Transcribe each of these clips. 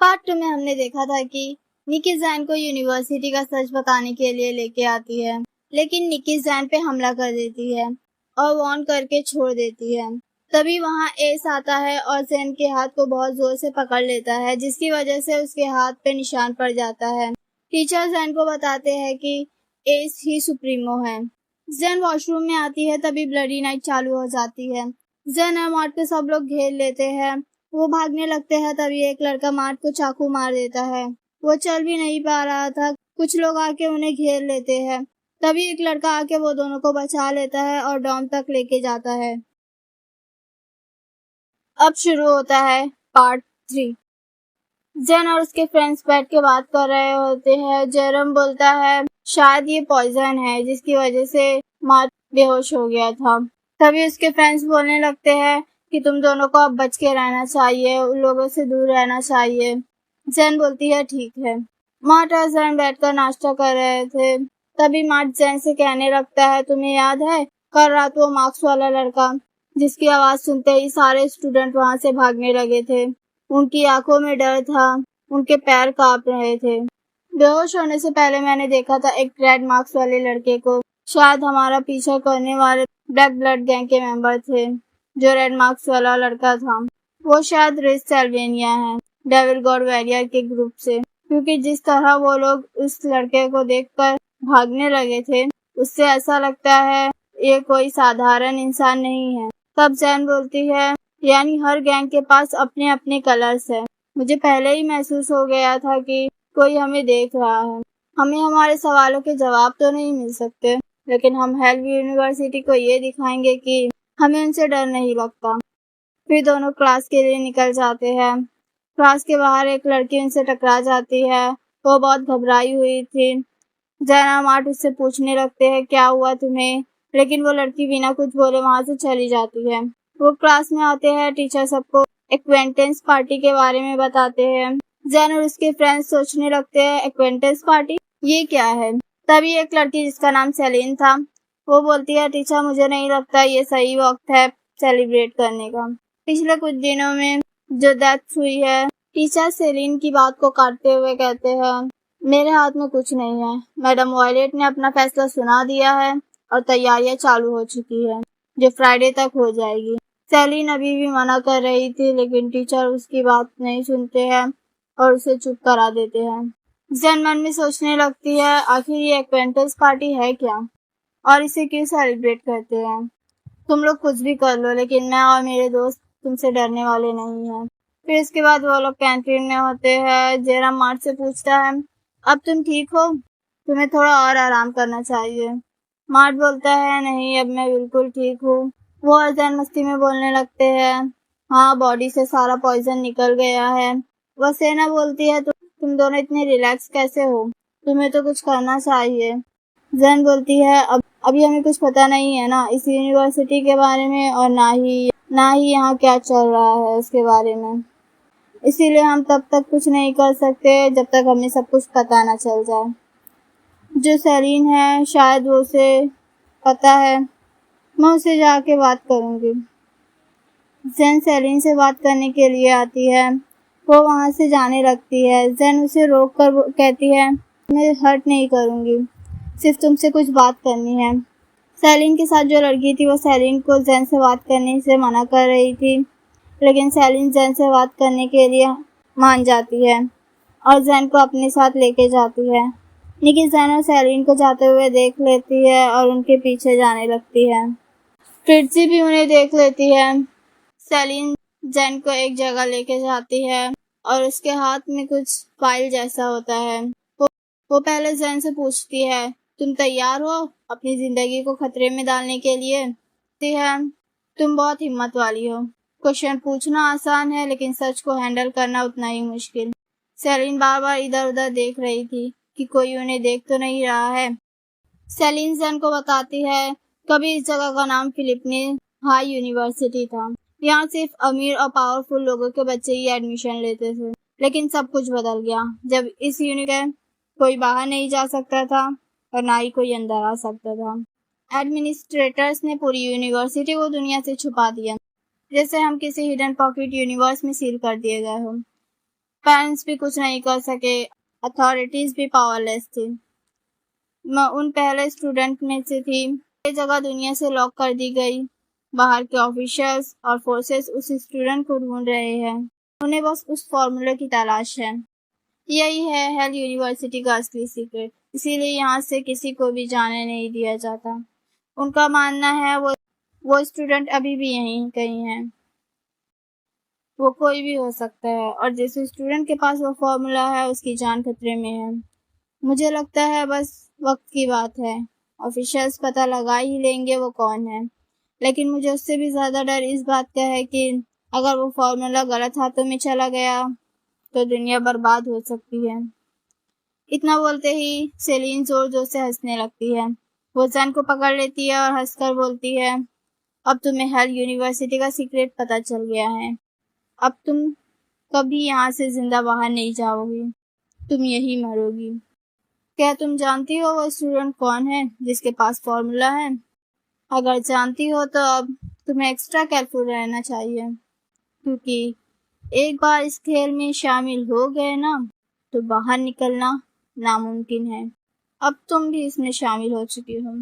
Part 2 में हमने देखा था कि निकी जैन को यूनिवर्सिटी का सच बताने के लिए लेके आती है, लेकिन निकी जैन पे हमला कर देती है और वार्न करके छोड़ देती है। तभी वहाँ एस आता है और जैन के हाथ को बहुत जोर से पकड़ लेता है, जिसकी वजह से उसके हाथ पे निशान पड़ जाता है। टीचर जैन को बताते हैं कि एस ही सुप्रीमो है। जैन वॉशरूम में आती है, तभी ब्लडी नाइट चालू हो जाती है। जैन और मार्ट को सब लोग घेर लेते हैं। वो भागने लगते हैं, तभी एक लड़का मार्ट को चाकू मार देता है। वो चल भी नहीं पा रहा था। कुछ लोग आके उन्हें घेर लेते हैं। तभी एक लड़का आके वो दोनों को बचा लेता है और डॉम तक लेके जाता है। अब शुरू होता है पार्ट 3। जैन और उसके फ्रेंड्स बैठ के बात कर रहे होते हैं। जेरम बोलता है शायद ये पॉइजन है, जिसकी वजह से मार्ट बेहोश हो गया था। तभी उसके फ्रेंड्स बोलने लगते हैं कि तुम दोनों को अब बच के रहना चाहिए, उन लोगों से दूर रहना चाहिए। जैन बोलती है ठीक है। मार्ट और जैन बैठकर नाश्ता कर रहे थे। तभी मार्ट जैन से कहने लगता है तुम्हें याद है कल रात वो मार्क्स वाला लड़का, जिसकी आवाज सुनते ही सारे स्टूडेंट वहां से भागने लगे थे। उनकी आंखों में डर था, उनके पैर कांप रहे थे। बेहोश होने से पहले मैंने देखा था एक रेड मार्क्स वाले लड़के को। शायद हमारा पीछा करने वाले ब्लैक ब्लड गैंग के मेंबर थे। जो रेड मार्क्स वाला लड़का था वो शायद रिस सेल्वेनिया है, डेविल गॉड वॉरियर के ग्रुप से, क्योंकि जिस तरह वो लोग उस लड़के को देखकर भागने लगे थे, उससे ऐसा लगता है ये कोई साधारण इंसान नहीं है। तब जैन बोलती है यानी हर गैंग के पास अपने अपने कलर्स है। मुझे पहले ही महसूस हो गया था कि कोई हमें देख रहा है। हमें हमारे सवालों के जवाब तो नहीं मिल सकते, लेकिन हम हेल्प यूनिवर्सिटी को ये दिखाएंगे कि हमें उनसे डर नहीं लगता। फिर दोनों क्लास के लिए निकल जाते हैं। क्लास के बाहर एक लड़की उनसे टकरा जाती है। वो बहुत घबराई हुई थी। जैन और मार्ट उससे पूछने लगते हैं क्या हुआ तुम्हें, लेकिन वो लड़की बिना कुछ बोले वहां से चली जाती है। वो क्लास में आते हैं। टीचर सबको एक्वेंटेंस पार्टी के बारे में बताते हैं। जैन और उसके फ्रेंड्स सोचने लगते हैं एक्वेंटेंस पार्टी ये क्या है। तभी एक लड़की जिसका नाम सेलिन था वो बोलती है टीचर मुझे नहीं लगता ये सही वक्त है सेलिब्रेट करने का। पिछले कुछ दिनों में जो डेथ हुई है। टीचर सेलिन की बात को काटते हुए कहते हैं मेरे हाथ में कुछ नहीं है। मैडम वॉयलेट ने अपना फैसला सुना दिया है और तैयारियां चालू हो चुकी है, जो फ्राइडे तक हो जाएगी। सेलिन अभी भी मना कर रही थी, लेकिन टीचर उसकी बात नहीं सुनते हैं और उसे चुप करा देते हैं। जैन मन में सोचने लगती है आखिर ये एक्वेंटेंस पार्टी है क्या और इसे क्यों सेलिब्रेट करते हैं। तुम लोग कुछ भी कर लो, लेकिन मैं और मेरे दोस्त तुमसे डरने वाले नहीं हैं। फिर इसके बाद वो लोग कैंटीन में होते हैं। जेरम मार्ट से पूछता है अब तुम ठीक हो, तुम्हें थोड़ा और आराम करना चाहिए। मार्ट बोलता है नहीं अब मैं बिल्कुल ठीक हूँ। वो और जैन मस्ती में बोलने लगते हैं हाँ बॉडी से सारा पॉइजन निकल गया है। वह सेना बोलती है तुम दोनों इतने रिलैक्स कैसे हो, तुम्हें तो कुछ करना चाहिए। जैन बोलती है अभी हमें कुछ पता नहीं है ना इस यूनिवर्सिटी के बारे में, और ना ही यहाँ क्या चल रहा है उसके बारे में, इसीलिए हम तब तक कुछ नहीं कर सकते जब तक हमें सब कुछ पता ना चल जाए। जो सेलिन है शायद वो उसे पता है, मैं उससे जाके बात करूंगी। जैन सेलिन से बात करने के लिए आती है। वो वहां से जाने लगती है। जैन उसे रोक कर कहती है मैं हर्ट नहीं करूंगी, सिर्फ तुमसे कुछ बात करनी है। सेलिन के साथ जो लड़की थी वो सेलिन को जैन से बात करने से मना कर रही थी, लेकिन सेलिन जैन से बात करने के लिए मान जाती है और जैन को अपने साथ लेके जाती है। निकी जैन और सेलिन को जाते हुए देख लेती है और उनके पीछे जाने लगती है। ट्रिटजी भी उन्हें देख लेती है। सेलिन जैन को एक जगह लेके जाती है और उसके हाथ में कुछ फाइल जैसा होता है। वो पहले जैन से पूछती है तुम तैयार हो अपनी जिंदगी को खतरे में डालने के लिए। तुम बहुत हिम्मत वाली हो। क्वेश्चन पूछना आसान है, लेकिन सच को हैंडल करना उतना ही मुश्किल। सेलिन बार बार इधर उधर देख रही थी कि कोई उन्हें देख तो नहीं रहा है। सेलिन जैन को बताती है कभी इस जगह का नाम फिलिपनी हाई यूनिवर्सिटी था। यहाँ सिर्फ अमीर और पावरफुल लोगों के बच्चे ही एडमिशन लेते थे, लेकिन सब कुछ बदल गया जब इस यूनिवर्सिटी कोई बाहर नहीं जा सकता था और ना ही कोई अंदर आ सकता था। एडमिनिस्ट्रेटर्स ने पूरी यूनिवर्सिटी को दुनिया से छुपा दिया, जैसे हम किसी हिडन पॉकेट यूनिवर्स में सील कर दिए गए हो। पेरेंट्स भी कुछ नहीं कर सके, अथॉरिटीज भी पावरलेस थी। मैं उन पहले स्टूडेंट में से थी। ये जगह दुनिया से लॉक कर दी गई। बाहर के ऑफिशियल्स और फोर्सेस उस स्टूडेंट को ढूंढ रहे हैं। उन्हें बस उस फॉर्मूले की तलाश है। यही है हेल यूनिवर्सिटी का असली सीक्रेट। इसीलिए यहाँ से किसी को भी जाने नहीं दिया जाता। उनका मानना है वो स्टूडेंट अभी भी यहीं कहीं है। वो कोई भी हो सकता है और जिस स्टूडेंट के पास वो फॉर्मूला है उसकी जान खतरे में है। मुझे लगता है बस वक्त की बात है। ऑफिशियल्स पता लगा ही लेंगे वो कौन है। लेकिन मुझे उससे भी ज्यादा डर इस बात का है कि अगर वो फॉर्मूला गलत हाथों में चला गया तो दुनिया बर्बाद हो सकती है। इतना बोलते ही सेलिन जोर जोर से हंसने लगती है। वो जैन को पकड़ लेती है और हंसकर बोलती है, अब तुम्हें हेल यूनिवर्सिटी का सीक्रेट पता चल गया है। अब तुम कभी यहाँ से जिंदा बाहर नहीं जाओगी। तुम यही मरोगी। क्या तुम जानती हो वो स्टूडेंट कौन है जिसके पास फॉर्मूला है? अगर जानती हो तो अब तुम्हें एक्स्ट्रा केयरफुल रहना चाहिए, क्योंकि एक बार इस खेल में शामिल हो गए ना तो बाहर निकलना नामुमकिन है। अब तुम भी इसमें शामिल हो चुकी हो।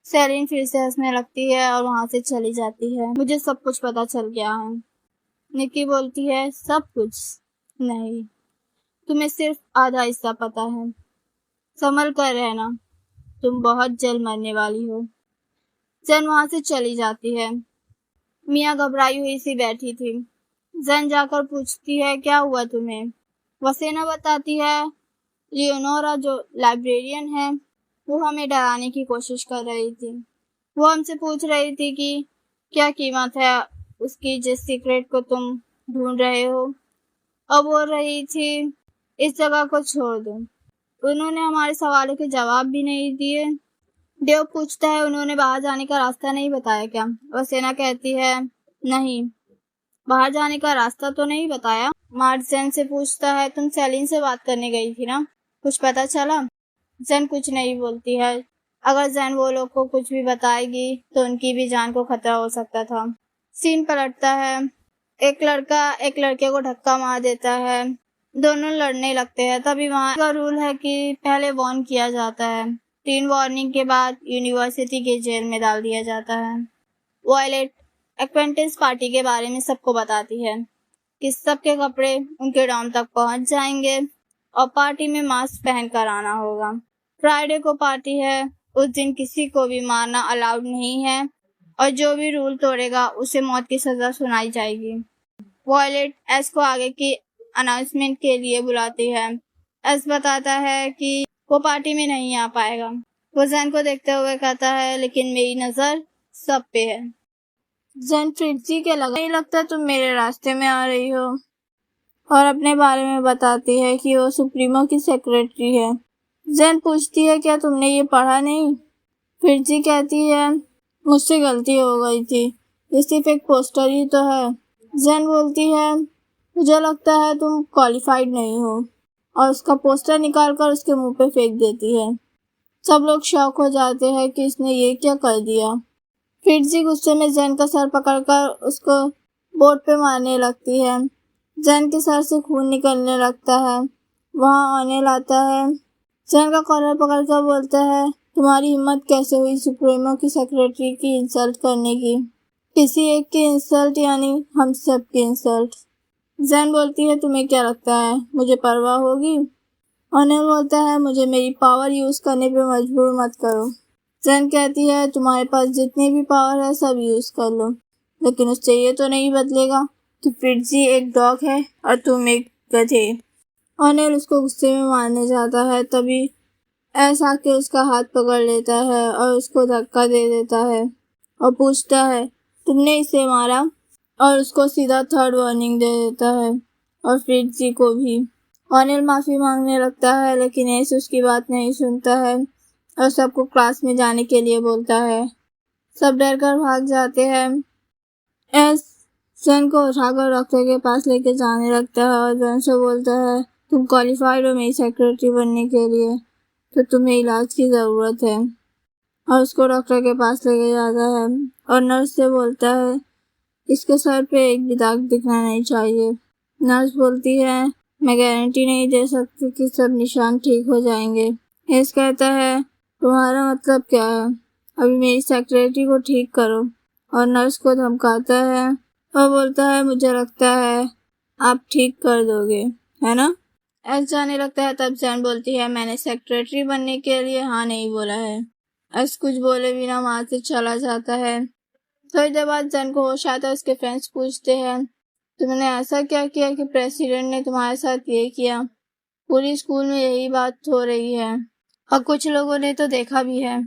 सेलिन फिर से हंसने लगती है और वहां से चली जाती है। मुझे सब कुछ पता चल गया है। निकी बोलती है, सब कुछ नहीं, तुम्हें सिर्फ आधा हिस्सा पता है। संभल कर रहना, तुम बहुत जल्द मरने वाली हो। जन वहां से चली जाती है। मिया घबराई हुई सी बैठी थी। जन जाकर पूछती है, क्या हुआ तुम्हें? वसेना बताती है, लियोनोरा जो लाइब्रेरियन है वो हमें डराने की कोशिश कर रही थी। वो हमसे पूछ रही थी कि क्या कीमत है उसकी जिस सीक्रेट को तुम ढूंढ रहे हो। अब बोल रही थी, इस जगह को छोड़ दो। उन्होंने हमारे सवालों के जवाब भी नहीं दिए। देव पूछता है, उन्होंने बाहर जाने का रास्ता नहीं बताया क्या? वसेना कहती है, नहीं, बाहर जाने का रास्ता तो नहीं बताया। मार्ट जैन से पूछता है, तुम सेलिन से बात करने गई थी ना, कुछ पता चला? जैन कुछ नहीं बोलती है। अगर जैन वो लोग को कुछ भी बताएगी तो उनकी भी जान को खतरा हो सकता था। सीन पलटता है। एक लड़का एक लड़के को धक्का मार देता है। दोनों लड़ने लगते हैं। तभी वहाँ का रूल है कि पहले वार्न किया जाता है। 3 वार्निंग के बाद यूनिवर्सिटी के जेल में डाल दिया जाता है। वॉयलेट एक्वेंटेंस पार्टी के बारे में सबको बताती है कि सबके कपड़े उनके डॉम तक पहुंच जाएंगे और पार्टी में मास्क पहन कर आना होगा। फ्राइडे को पार्टी है। उस दिन किसी को भी मारना अलाउड नहीं है और जो भी रूल तोड़ेगा उसे मौत की सजा सुनाई जाएगी। वॉयलेट एस को आगे की अनाउंसमेंट के लिए बुलाती है। एस बताता है कि वो पार्टी में नहीं आ पाएगा। वो जैन को देखते हुए कहता है, लेकिन मेरी नजर सब पे है। जैन फ्रिट्जी के लगा नहीं लगता तुम मेरे रास्ते में आ रही हो, और अपने बारे में बताती है कि वो सुप्रीमो की सेक्रेटरी है। जैन पूछती है, क्या तुमने ये पढ़ा नहीं? फ्रिट्जी कहती है, मुझसे गलती हो गई थी, ये सिर्फ एक पोस्टर ही तो है। जैन बोलती है, मुझे लगता है तुम क्वालिफाइड नहीं हो, और उसका पोस्टर निकालकर उसके मुंह पे फेंक देती है। सब लोग शॉक हो जाते हैं कि इसने ये क्या कर दिया। फ्रिट्जी गुस्से में जैन का सर पकड़कर उसको बोर्ड पे मारने लगती है। जैन के सर से खून निकलने लगता है। वहाँ ऑनेल आता है। जैन का कॉलर पकड़कर बोलता है, तुम्हारी हिम्मत कैसे हुई सुप्रीमो की सेक्रेटरी की इंसल्ट करने की? किसी एक की इंसल्ट यानी हम सब की इंसल्ट। जैन बोलती है, तुम्हें क्या लगता है मुझे परवाह होगी? ऑनेल बोलता है, मुझे मेरी पावर यूज करने पे मजबूर मत करो। जैन कहती है, तुम्हारे पास जितनी भी पावर है सब यूज कर लो, लेकिन उससे ये तो नहीं बदलेगा कि फ्रिट्जी एक डॉग है और तुम एक गधे। ऑनेल उसको गुस्से में मारने जाता है। तभी एस आके उसका हाथ पकड़ लेता है और उसको धक्का दे देता है और पूछता है, तुमने इसे मारा? और उसको सीधा 3rd वार्निंग दे देता है, और फ्रिट्जी को भी। ऑनेल माफी मांगने लगता है, लेकिन एस उसकी बात नहीं सुनता है और सबको क्लास में जाने के लिए बोलता है। सब डर कर भाग जाते हैं। एस जैन को उठाकर डॉक्टर के पास लेके जाने लगता है और जैन से बोलता है, तुम क्वालिफाइड हो मेरी सेक्रेटरी बनने के लिए, तो तुम्हें इलाज की जरूरत है। और उसको डॉक्टर के पास लेके जाता है और नर्स से बोलता है, इसके सर पे एक भी दाग दिखना नहीं चाहिए। नर्स बोलती है, मैं गारंटी नहीं दे सकती कि सब निशान ठीक हो जाएंगे। हेस कहता है, तुम्हारा मतलब क्या है? अभी मेरी सेक्रेटरी को ठीक करो। और नर्स को धमकाता है और बोलता है, मुझे लगता है आप ठीक कर दोगे, है ना? एस जाने लगता है, तब जैन बोलती है, मैंने सेक्रेटरी बनने के लिए हाँ नहीं बोला है। एस कुछ बोले बिना वहां से चला जाता है। थोड़ी देर बाद जैन को होश आता है। उसके फ्रेंड्स पूछते हैं, तुमने ऐसा क्या किया कि प्रेसिडेंट ने तुम्हारे साथ ये किया? पूरी स्कूल में यही बात हो रही है और कुछ लोगों ने तो देखा भी है।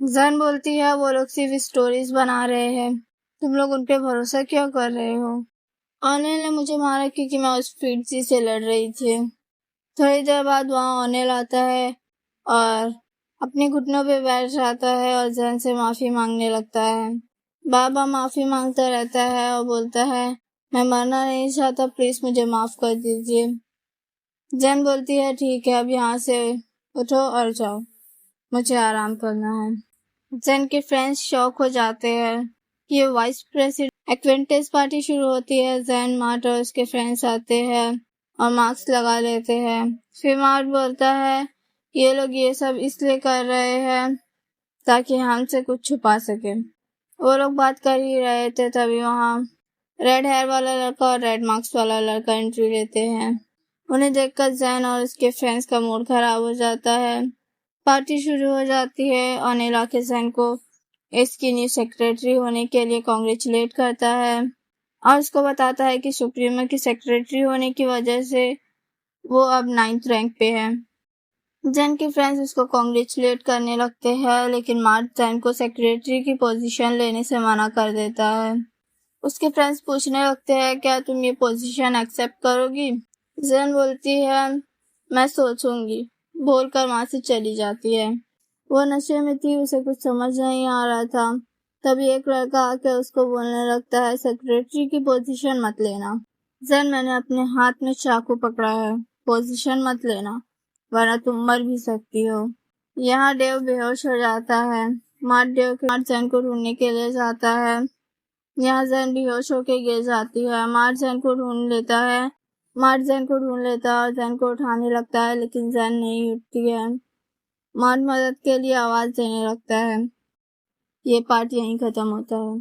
जैन बोलती है, वो लोग सिर्फ स्टोरीज बना रहे हैं, तुम लोग उन पे भरोसा क्यों कर रहे हो? ऑनिल ने मुझे मारा क्योंकि मैं उस फिटजी से लड़ रही थी। थोड़ी देर बाद वहाँ ऑनिल आता है और अपने घुटनों पे बैठ जाता है और जैन से माफी मांगने लगता है। बाबा माफी मांगता रहता है और बोलता है, मैं मरना नहीं चाहता, प्लीज मुझे माफ कर दीजिए। जैन बोलती है, ठीक है, अब यहाँ से उठो और जाओ, मुझे आराम करना है। जैन के फ्रेंड्स शॉक हो जाते हैं। ये वाइस प्रेसिडेंट एक्वेंटेंस पार्टी शुरू होती है। जैन, मार्ट और उसके फ्रेंड्स आते हैं और मास्क लगा लेते हैं। फिर मार्ट बोलता है, ये लोग ये सब इसलिए कर रहे हैं ताकि हमसे कुछ छुपा सके। वो लोग बात कर ही रहे थे, तभी वहाँ रेड हेयर वाला लड़का और रेड मार्क्स वाला लड़का एंट्री लेते हैं। उन्हें देखकर जैन और उसके फ्रेंड्स का मूड खराब हो जाता है। पार्टी शुरू हो जाती है। अनिल आके जैन को इसकी न्यू सेक्रेटरी होने के लिए कॉन्ग्रेचुलेट करता है और उसको बताता है कि सुप्रीमो की सेक्रेटरी होने की वजह से वो अब 9th रैंक पे है। जैन के फ्रेंड्स उसको कॉन्ग्रेचुलेट करने लगते हैं, लेकिन मार्ट जैन को सेक्रेटरी की पोजीशन लेने से मना कर देता है। उसके फ्रेंड्स पूछने लगते हैं, क्या तुम ये पोजीशन एक्सेप्ट करोगी? जैन बोलती है, मैं सोचूंगी, बोलकर वहां से चली जाती है। वो नशे में थी, उसे कुछ समझ नहीं आ रहा था। तभी एक लड़का आके उसको बोलने लगता है, सेक्रेटरी की पोजीशन मत लेना। जैन, मैंने अपने हाथ में चाकू पकड़ा है, पोजीशन मत लेना वरना तुम मर भी सकती हो। यहाँ डेव बेहोश हो जाता है। मार्ट जैन को ढूंढने के लिए जाता है। यहाँ जैन बेहोश होके गिर जाती है। मार्ट जैन को ढूंढ लेता है। मार्ट जैन को ढूंढ लेता है और जैन को उठाने लगता है, लेकिन जैन नहीं उठती है। मार्ट मदद के लिए आवाज देने लगता है। ये पार्ट यहीं खत्म होता है।